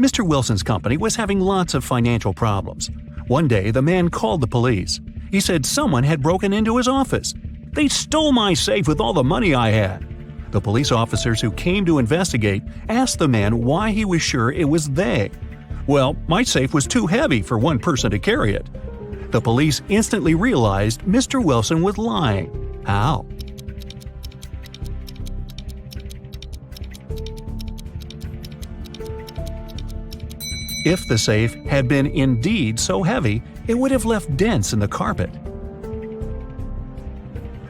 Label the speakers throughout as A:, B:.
A: Mr. Wilson's company was having lots of financial problems. One day, the man called the police. He said someone had broken into his office. "They stole my safe with all the money I had." The police officers who came to investigate asked the man why he was sure it was they. "Well, my safe was too heavy for one person to carry it." The police instantly realized Mr. Wilson was lying. How? If the safe had been indeed so heavy, it would have left dents in the carpet.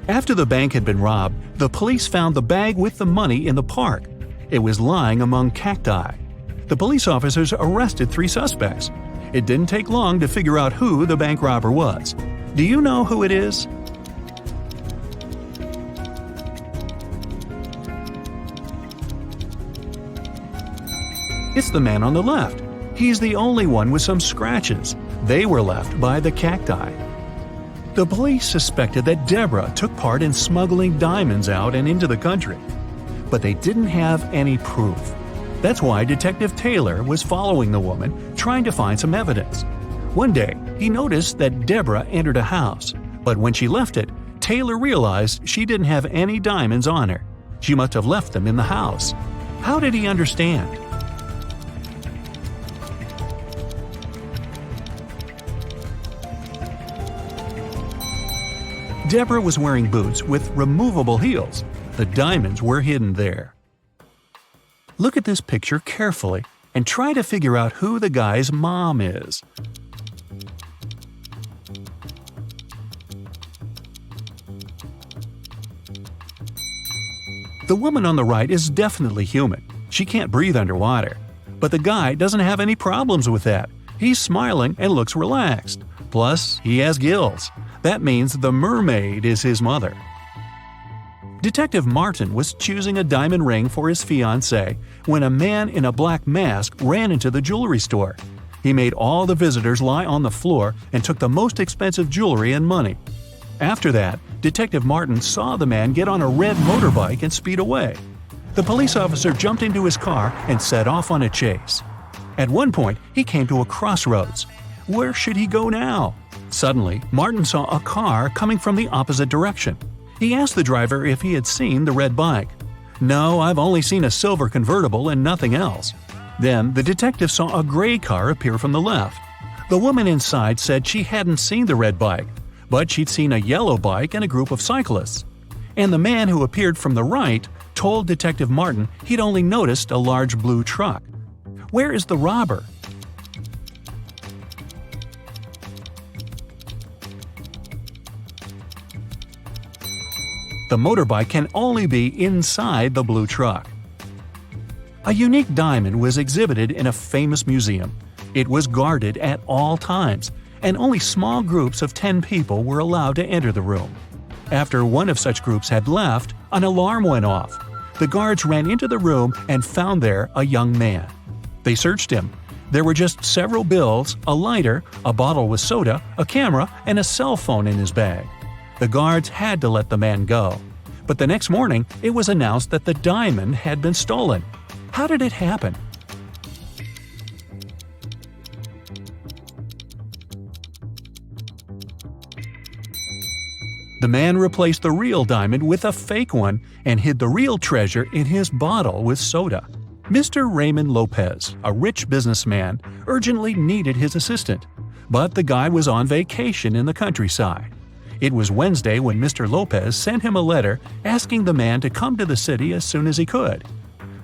A: After the bank had been robbed, the police found the bag with the money in the park. It was lying among cacti. The police officers arrested 3 suspects. It didn't take long to figure out who the bank robber was. Do you know who it is? It's the man on the left. He's the only one with some scratches. They were left by the cacti. The police suspected that Deborah took part in smuggling diamonds out and into the country. But they didn't have any proof. That's why Detective Taylor was following the woman, trying to find some evidence. One day, he noticed that Deborah entered a house, but when she left it, Taylor realized she didn't have any diamonds on her. She must have left them in the house. How did he understand? Deborah was wearing boots with removable heels. The diamonds were hidden there. Look at this picture carefully and try to figure out who the guy's mom is. The woman on the right is definitely human. She can't breathe underwater. But the guy doesn't have any problems with that. He's smiling and looks relaxed. Plus, he has gills. That means the mermaid is his mother. Detective Martin was choosing a diamond ring for his fiancée when a man in a black mask ran into the jewelry store. He made all the visitors lie on the floor and took the most expensive jewelry and money. After that, Detective Martin saw the man get on a red motorbike and speed away. The police officer jumped into his car and set off on a chase. At one point, he came to a crossroads. Where should he go now? Suddenly, Martin saw a car coming from the opposite direction. He asked the driver if he had seen the red bike. "No, I've only seen a silver convertible and nothing else." Then the detective saw a gray car appear from the left. The woman inside said she hadn't seen the red bike, but she'd seen a yellow bike and a group of cyclists. And the man who appeared from the right told Detective Martin he'd only noticed a large blue truck. Where is the robber? The motorbike can only be inside the blue truck. A unique diamond was exhibited in a famous museum. It was guarded at all times, and only small groups of 10 people were allowed to enter the room. After one of such groups had left, an alarm went off. The guards ran into the room and found there a young man. They searched him. There were just several bills, a lighter, a bottle with soda, a camera, and a cell phone in his bag. The guards had to let the man go. But the next morning, it was announced that the diamond had been stolen. How did it happen? The man replaced the real diamond with a fake one and hid the real treasure in his bottle with soda. Mr. Raymond Lopez, a rich businessman, urgently needed his assistant. But the guy was on vacation in the countryside. It was Wednesday when Mr. Lopez sent him a letter asking the man to come to the city as soon as he could.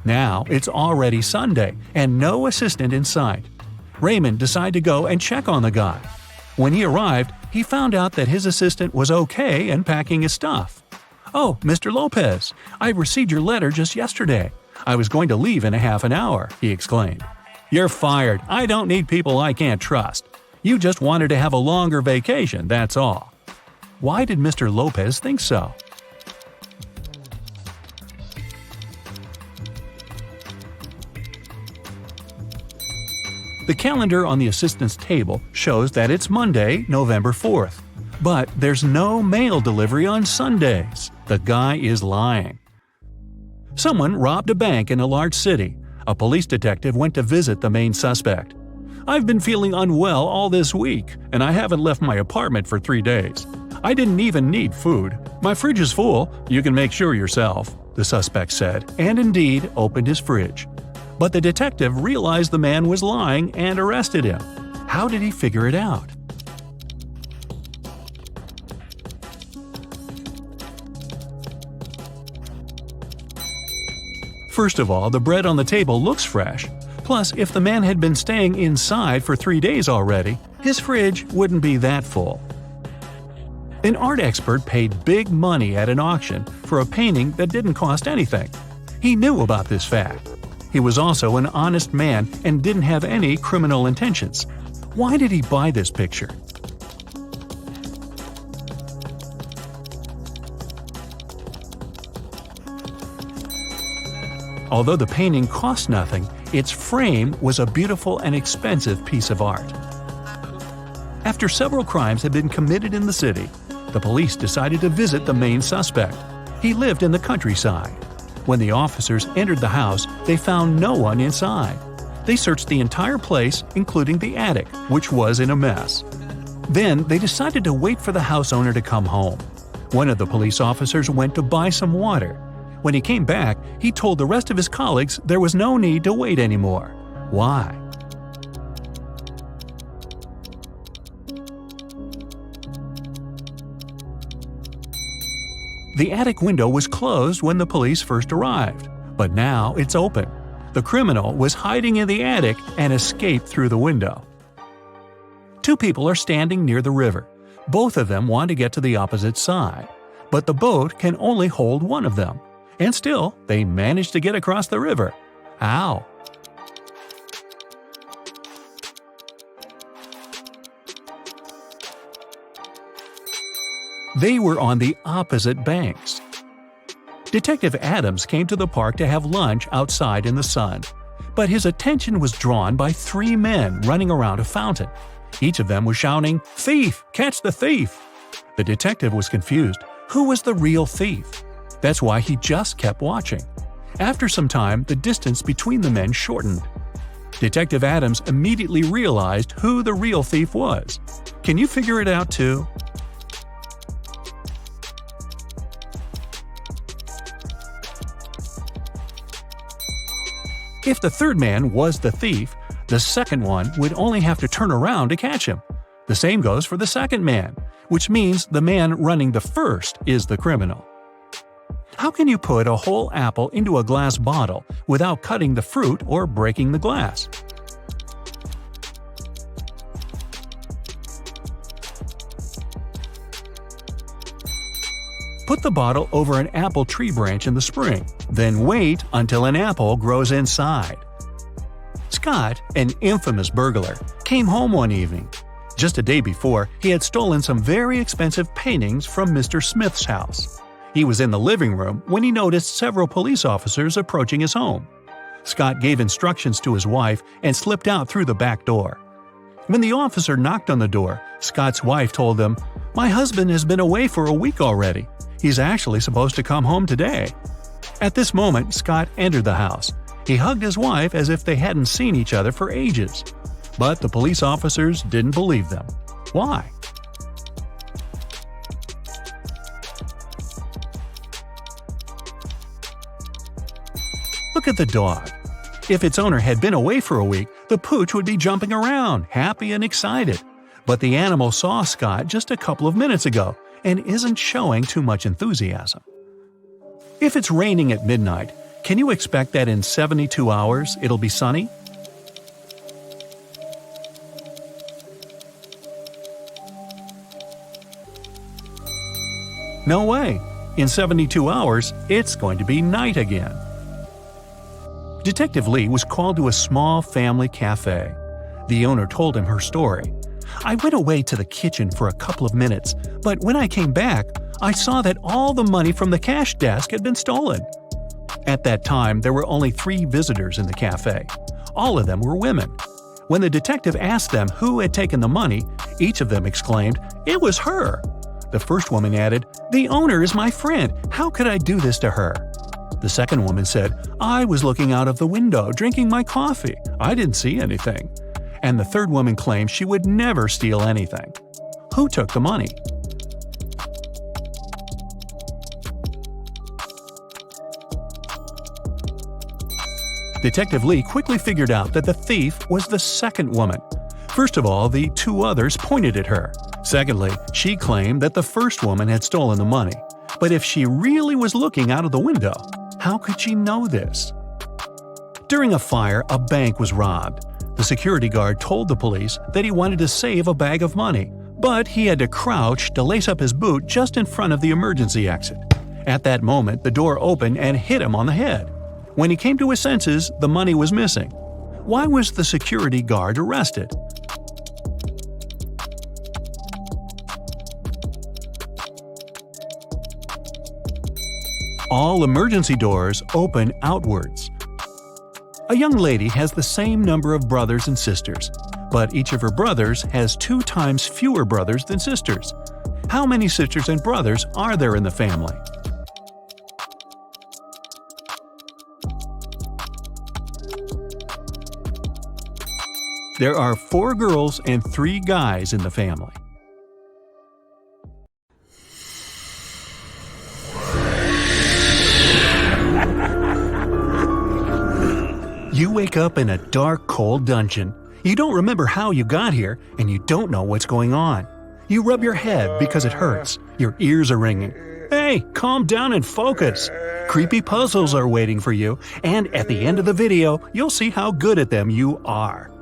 A: Now it's already Sunday and no assistant in sight. Raymond decided to go and check on the guy. When he arrived, he found out that his assistant was okay and packing his stuff. "Oh, Mr. Lopez, I received your letter just yesterday. I was going to leave in a half an hour," he exclaimed. "You're fired. I don't need people I can't trust. You just wanted to have a longer vacation, that's all." Why did Mr. Lopez think so? The calendar on the assistant's table shows that it's Monday, November 4th. But there's no mail delivery on Sundays. The guy is lying. Someone robbed a bank in a large city. A police detective went to visit the main suspect. "I've been feeling unwell all this week, and I haven't left my apartment for 3 days. I didn't even need food. My fridge is full, you can make sure yourself," the suspect said, and indeed opened his fridge. But the detective realized the man was lying and arrested him. How did he figure it out? First of all, the bread on the table looks fresh. Plus, if the man had been staying inside for 3 days already, his fridge wouldn't be that full. An art expert paid big money at an auction for a painting that didn't cost anything. He knew about this fact. He was also an honest man and didn't have any criminal intentions. Why did he buy this picture? Although the painting cost nothing, its frame was a beautiful and expensive piece of art. After several crimes had been committed in the city, the police decided to visit the main suspect. He lived in the countryside. When the officers entered the house, they found no one inside. They searched the entire place, including the attic, which was in a mess. Then they decided to wait for the house owner to come home. One of the police officers went to buy some water. When he came back, he told the rest of his colleagues there was no need to wait anymore. Why? The attic window was closed when the police first arrived, but now it's open. The criminal was hiding in the attic and escaped through the window. Two people are standing near the river. Both of them want to get to the opposite side, but the boat can only hold one of them. And still, they manage to get across the river. How? They were on the opposite banks. Detective Adams came to the park to have lunch outside in the sun, but his attention was drawn by 3 men running around a fountain. Each of them was shouting, "Thief! Catch the thief!" The detective was confused. Who was the real thief? That's why he just kept watching. After some time, the distance between the men shortened. Detective Adams immediately realized who the real thief was. Can you figure it out too? If the third man was the thief, the second one would only have to turn around to catch him. The same goes for the second man, which means the man running the first is the criminal. How can you put a whole apple into a glass bottle without cutting the fruit or breaking the glass? Put the bottle over an apple tree branch in the spring, then wait until an apple grows inside. Scott, an infamous burglar, came home one evening. Just a day before, he had stolen some very expensive paintings from Mr. Smith's house. He was in the living room when he noticed several police officers approaching his home. Scott gave instructions to his wife and slipped out through the back door. When the officer knocked on the door, Scott's wife told them, "My husband has been away for a week already. He's actually supposed to come home today." At this moment, Scott entered the house. He hugged his wife as if they hadn't seen each other for ages. But the police officers didn't believe them. Why? Look at the dog. If its owner had been away for a week, the pooch would be jumping around, happy and excited. But the animal saw Scott just a couple of minutes ago and isn't showing too much enthusiasm. If it's raining at midnight, can you expect that in 72 hours it'll be sunny? No way. In 72 hours, it's going to be night again. Detective Lee was called to a small family cafe. The owner told him her story. "I went away to the kitchen for a couple of minutes, but when I came back, I saw that all the money from the cash desk had been stolen." At that time, there were only 3 visitors in the cafe. All of them were women. When the detective asked them who had taken the money, each of them exclaimed, "It was her." The first woman added, "The owner is my friend. How could I do this to her?" The second woman said, "I was looking out of the window, drinking my coffee. I didn't see anything." And the third woman claimed she would never steal anything. Who took the money? Detective Lee quickly figured out that the thief was the second woman. First of all, the two others pointed at her. Secondly, she claimed that the first woman had stolen the money. But if she really was looking out of the window, how could she know this? During a fire, a bank was robbed. The security guard told the police that he wanted to save a bag of money, but he had to crouch to lace up his boot just in front of the emergency exit. At that moment, the door opened and hit him on the head. When he came to his senses, the money was missing. Why was the security guard arrested? All emergency doors open outwards. A young lady has the same number of brothers and sisters, but each of her brothers has 2 times fewer brothers than sisters. How many sisters and brothers are there in the family? There are 4 girls and 3 guys in the family. You wake up in a dark, cold dungeon. You don't remember how you got here, and you don't know what's going on. You rub your head because it hurts. Your ears are ringing. Hey, calm down and focus. Creepy puzzles are waiting for you, and at the end of the video, you'll see how good at them you are.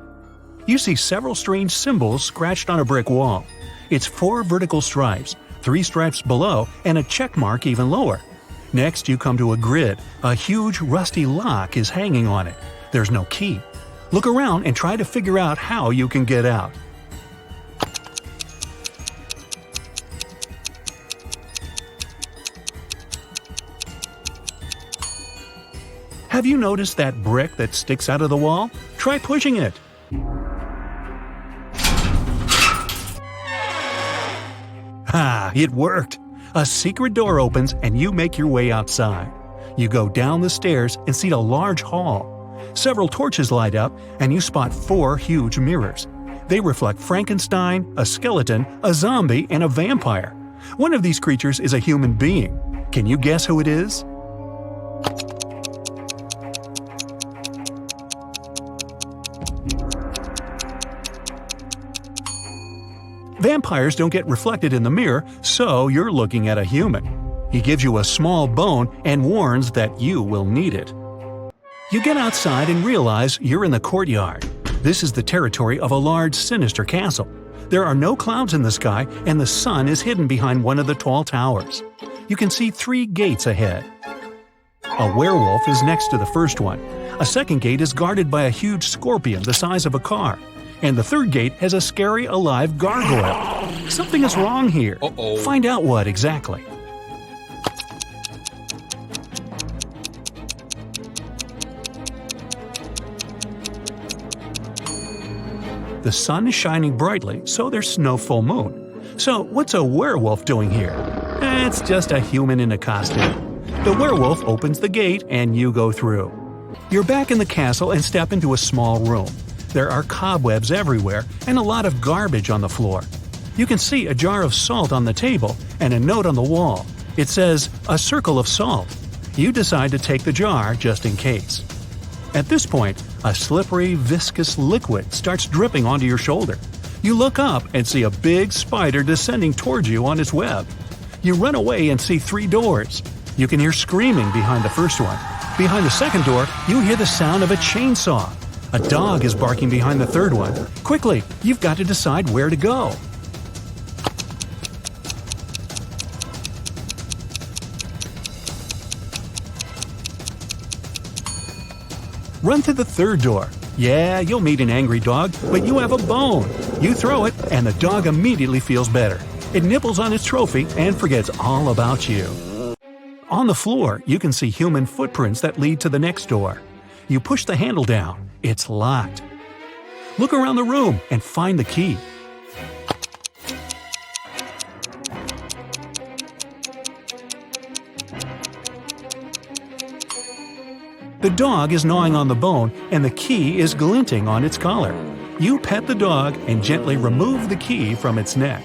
A: You see several strange symbols scratched on a brick wall. It's 4 vertical stripes, 3 stripes below, and a check mark even lower. Next, you come to a grid. A huge rusty lock is hanging on it. There's no key. Look around and try to figure out how you can get out. Have you noticed that brick that sticks out of the wall? Try pushing it. Ha! It worked! A secret door opens and you make your way outside. You go down the stairs and see a large hall. Several torches light up and you spot 4 huge mirrors. They reflect Frankenstein, a skeleton, a zombie, and a vampire. One of these creatures is a human being. Can you guess who it is? Vampires don't get reflected in the mirror, so you're looking at a human. He gives you a small bone and warns that you will need it. You get outside and realize you're in the courtyard. This is the territory of a large, sinister castle. There are no clouds in the sky, and the sun is hidden behind one of the tall towers. You can see 3 gates ahead. A werewolf is next to the first one. A second gate is guarded by a huge scorpion the size of a car. And the third gate has a scary alive gargoyle. Something is wrong here. Find out what exactly. The sun is shining brightly, so there's no full moon. So what's a werewolf doing here? It's just a human in a costume. The werewolf opens the gate and you go through. You're back in the castle and step into a small room. There are cobwebs everywhere and a lot of garbage on the floor. You can see a jar of salt on the table and a note on the wall. It says, "A circle of salt." You decide to take the jar just in case. At this point, a slippery, viscous liquid starts dripping onto your shoulder. You look up and see a big spider descending towards you on its web. You run away and see 3 doors. You can hear screaming behind the first one. Behind the second door, you hear the sound of a chainsaw. A dog is barking behind the third one. Quickly, you've got to decide where to go. Run to the third door. Yeah, you'll meet an angry dog, but you have a bone. You throw it, and the dog immediately feels better. It nibbles on its trophy and forgets all about you. On the floor, you can see human footprints that lead to the next door. You push the handle down. It's locked. Look around the room and find the key. The dog is gnawing on the bone and the key is glinting on its collar. You pet the dog and gently remove the key from its neck.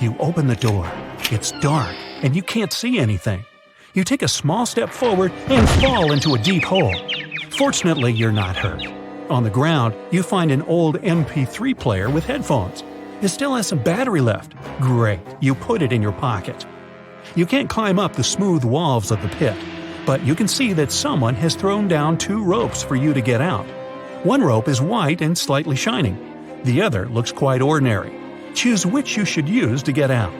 A: You open the door. It's dark and you can't see anything. You take a small step forward and fall into a deep hole. Fortunately, you're not hurt. On the ground, you find an old MP3 player with headphones. It still has some battery left. Great, you put it in your pocket. You can't climb up the smooth walls of the pit, but you can see that someone has thrown down 2 ropes for you to get out. One rope is white and slightly shining. The other looks quite ordinary. Choose which you should use to get out.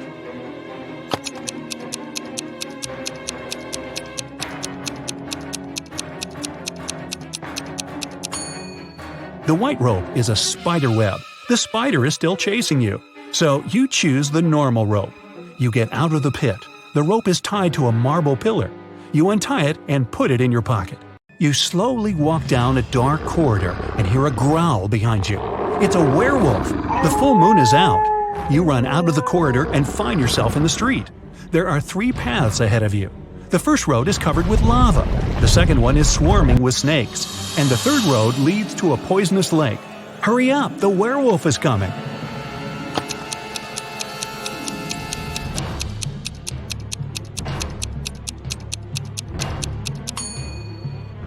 A: The white rope is a spider web. The spider is still chasing you, so you choose the normal rope. You get out of the pit. The rope is tied to a marble pillar. You untie it and put it in your pocket. You slowly walk down a dark corridor and hear a growl behind you. It's a werewolf. The full moon is out. You run out of the corridor and find yourself in the street. There are 3 paths ahead of you. The first road is covered with lava. The second one is swarming with snakes. And the third road leads to a poisonous lake. Hurry up, the werewolf is coming.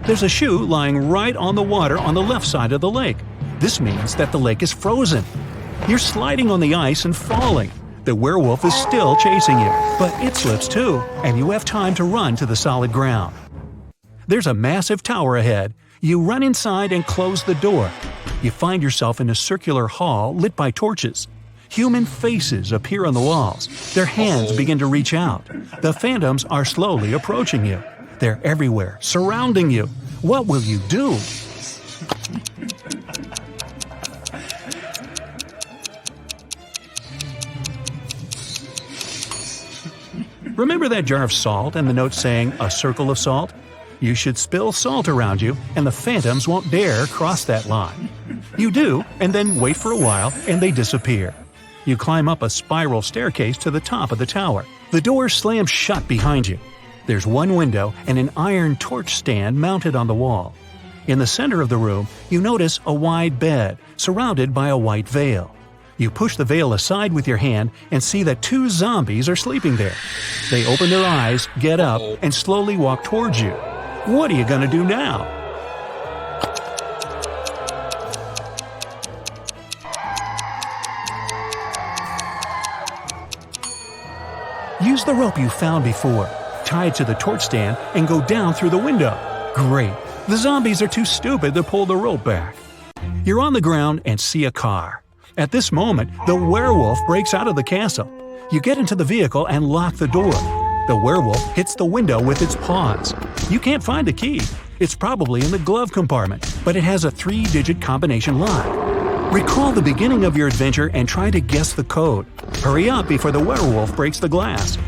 A: There's a shoe lying right on the water on the left side of the lake. This means that the lake is frozen. You're sliding on the ice and falling. The werewolf is still chasing you, but it slips too, and you have time to run to the solid ground. There's a massive tower ahead. You run inside and close the door. You find yourself in a circular hall lit by torches. Human faces appear on the walls. Their hands begin to reach out. The phantoms are slowly approaching you. They're everywhere, surrounding you. What will you do? Remember that jar of salt and the note saying, "A circle of salt"? You should spill salt around you, and the phantoms won't dare cross that line. You do, and then wait for a while, and they disappear. You climb up a spiral staircase to the top of the tower. The door slams shut behind you. There's one window and an iron torch stand mounted on the wall. In the center of the room, you notice a wide bed, surrounded by a white veil. You push the veil aside with your hand and see that 2 zombies are sleeping there. They open their eyes, get up, and slowly walk towards you. What are you gonna do now? Use the rope you found before. Tie it to the torch stand and go down through the window. Great. The zombies are too stupid to pull the rope back. You're on the ground and see a car. At this moment, the werewolf breaks out of the castle. You get into the vehicle and lock the door. The werewolf hits the window with its paws. You can't find the key. It's probably in the glove compartment, but it has a 3-digit combination lock. Recall the beginning of your adventure and try to guess the code. Hurry up before the werewolf breaks the glass.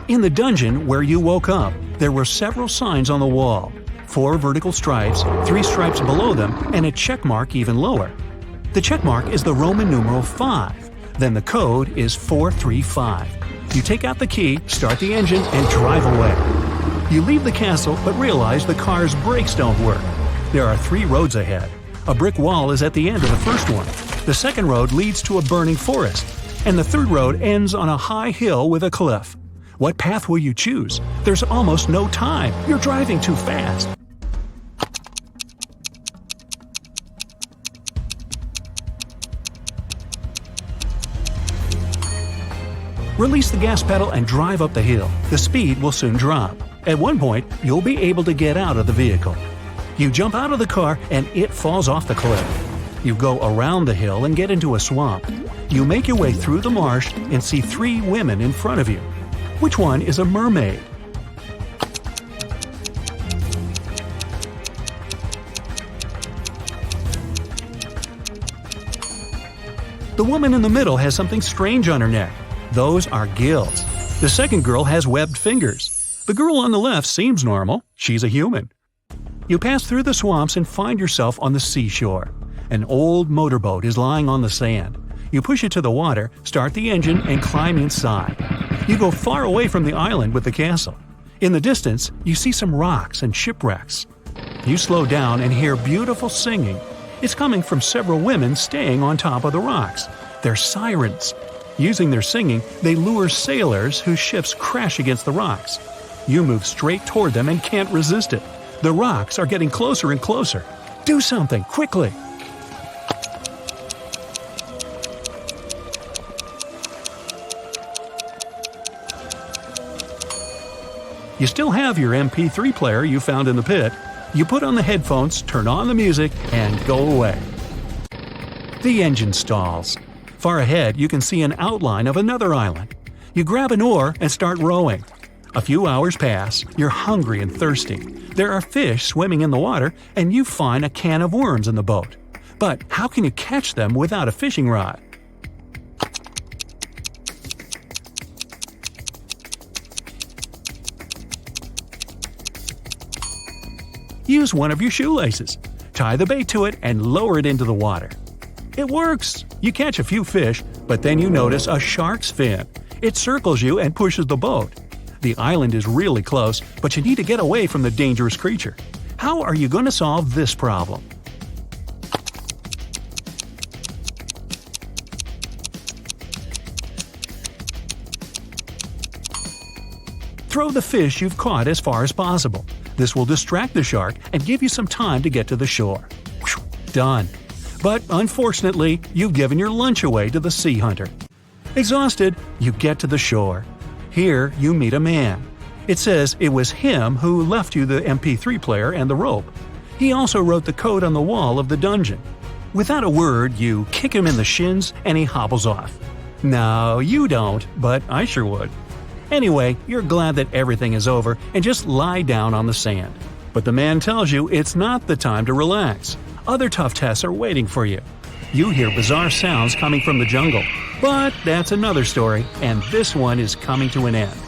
A: In the dungeon where you woke up, there were several signs on the wall. 4 vertical stripes, 3 stripes below them, and a check mark even lower. The check mark is the Roman numeral 5. Then the code is 435. You take out the key, start the engine, and drive away. You leave the castle but realize the car's brakes don't work. There are 3 roads ahead. A brick wall is at the end of the first one. The second road leads to a burning forest. And the third road ends on a high hill with a cliff. What path will you choose? There's almost no time. You're driving too fast. Release the gas pedal and drive up the hill. The speed will soon drop. At one point, you'll be able to get out of the vehicle. You jump out of the car and it falls off the cliff. You go around the hill and get into a swamp. You make your way through the marsh and see 3 women in front of you. Which one is a mermaid? The woman in the middle has something strange on her neck. Those are gills. The second girl has webbed fingers. The girl on the left seems normal. She's a human. You pass through the swamps and find yourself on the seashore. An old motorboat is lying on the sand. You push it to the water, start the engine, and climb inside. You go far away from the island with the castle. In the distance, you see some rocks and shipwrecks. You slow down and hear beautiful singing. It's coming from several women staying on top of the rocks. They're sirens. Using their singing, they lure sailors whose ships crash against the rocks. You move straight toward them and can't resist it. The rocks are getting closer and closer. Do something, quickly! You still have your MP3 player you found in the pit. You put on the headphones, turn on the music, and go away. The engine stalls. Far ahead, you can see an outline of another island. You grab an oar and start rowing. A few hours pass, you're hungry and thirsty. There are fish swimming in the water, and you find a can of worms in the boat. But how can you catch them without a fishing rod? Use one of your shoelaces. Tie the bait to it and lower it into the water. It works! You catch a few fish, but then you notice a shark's fin. It circles you and pushes the boat. The island is really close, but you need to get away from the dangerous creature. How are you going to solve this problem? Throw the fish you've caught as far as possible. This will distract the shark and give you some time to get to the shore. Whew, done. But unfortunately, you've given your lunch away to the sea hunter. Exhausted, you get to the shore. Here, you meet a man. It says it was him who left you the MP3 player and the rope. He also wrote the code on the wall of the dungeon. Without a word, you kick him in the shins and he hobbles off. No, you don't, but I sure would. Anyway, you're glad that everything is over and just lie down on the sand. But the man tells you it's not the time to relax. Other tough tests are waiting for you. You hear bizarre sounds coming from the jungle. But that's another story, and this one is coming to an end.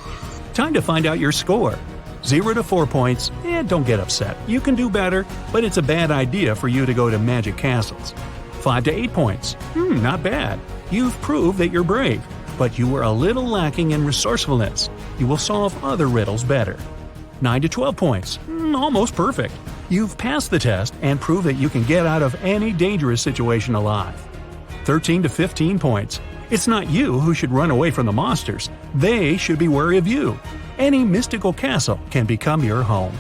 A: Time to find out your score. 0 to 4 points, don't get upset. You can do better, but it's a bad idea for you to go to magic castles. 5 to 8 points, not bad. You've proved that you're brave. But you were a little lacking in resourcefulness. You will solve other riddles better. 9 to 12 points. Almost perfect. You've passed the test and proved that you can get out of any dangerous situation alive. 13 to 15 points. It's not you who should run away from the monsters. They should be wary of you. Any mystical castle can become your home.